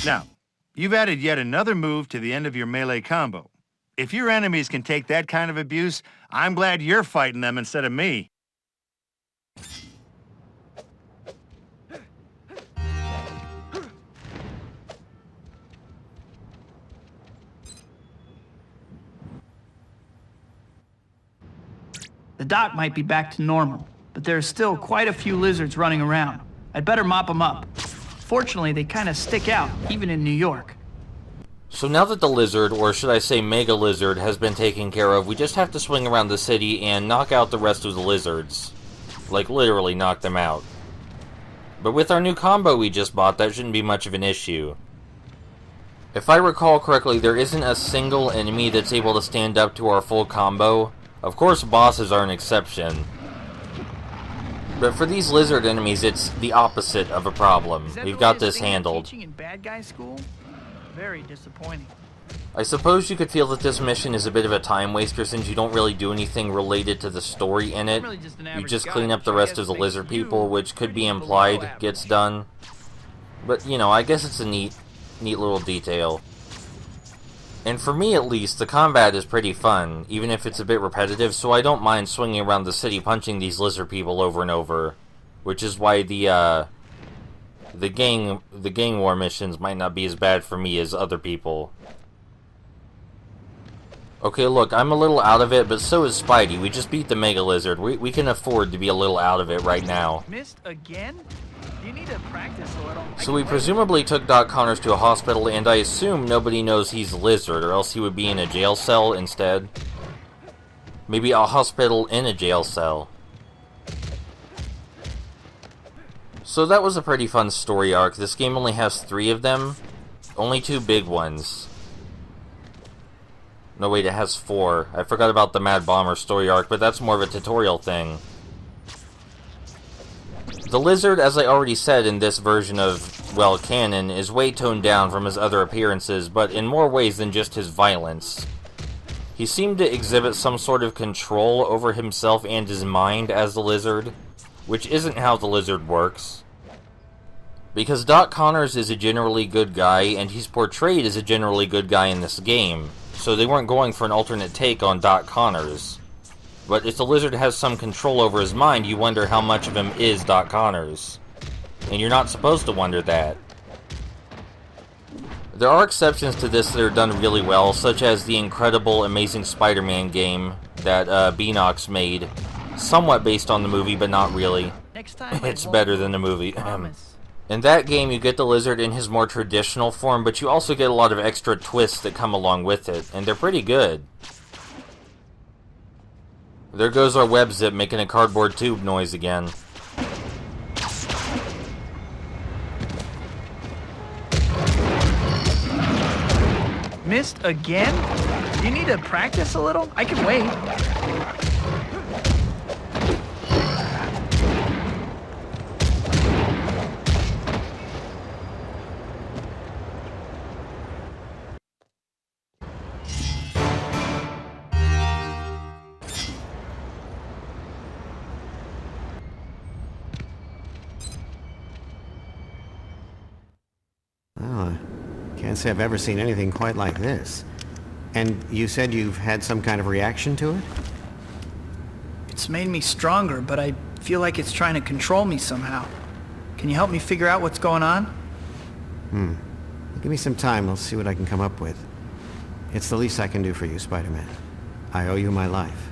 Now, you've added yet another move to the end of your melee combo. If your enemies can take that kind of abuse, I'm glad you're fighting them instead of me. The dock might be back to normal, but there are still quite a few lizards running around. I'd better mop them up. Fortunately, they kind of stick out, even in New York. So now that the lizard, or should I say mega lizard, has been taken care of, we just have to swing around the city and knock out the rest of the lizards. Like, literally knock them out. But with our new combo we just bought, that shouldn't be much of an issue. If I recall correctly, there isn't a single enemy that's able to stand up to our full combo. Of course, bosses are an exception. But for these lizard enemies, it's the opposite of a problem. We've got this handled. Teaching in bad guy school? Very disappointing. I suppose you could feel that this mission is a bit of a time waster since you don't really do anything related to the story in it. You just clean up the rest of the lizard people, which could be implied gets done. But, you know, I guess it's a neat little detail. And for me, at least, the combat is pretty fun, even if it's a bit repetitive, so I don't mind swinging around the city punching these lizard people over and over. Which is why the gang war missions might not be as bad for me as other people. Okay, look, I'm a little out of it, but so is Spidey. We just beat the Mega Lizard. We can afford to be a little out of it right now. Missed again? You need to practice a little. So we presumably took Doc Connors to a hospital, and I assume nobody knows he's a lizard, or else he would be in a jail cell instead. Maybe a hospital in a jail cell. So that was a pretty fun story arc. This game only has 3 of them. Only 2 big ones. No, wait, it has 4. I forgot about the Mad Bomber story arc, but that's more of a tutorial thing. The lizard, as I already said in this version of, well, canon, is way toned down from his other appearances, but in more ways than just his violence. He seemed to exhibit some sort of control over himself and his mind as the lizard, which isn't how the lizard works. Because Doc Connors is a generally good guy, and he's portrayed as a generally good guy in this game, so they weren't going for an alternate take on Doc Connors. But if the lizard has some control over his mind, you wonder how much of him is Doc Connors. And you're not supposed to wonder that. There are exceptions to this that are done really well, such as the incredible Amazing Spider-Man game that Beanox made. Somewhat based on the movie, but not really. It's better than the movie. In that game, you get the lizard in his more traditional form, but you also get a lot of extra twists that come along with it, and they're pretty good. There goes our web zip making a cardboard tube noise again. Missed again? You need to practice a little? I can wait. Oh, I can't say I've ever seen anything quite like this. And you said you've had some kind of reaction to it? It's made me stronger, but I feel like it's trying to control me somehow. Can you help me figure out what's going on? Give me some time, I'll see what I can come up with. It's the least I can do for you, Spider-Man. I owe you my life.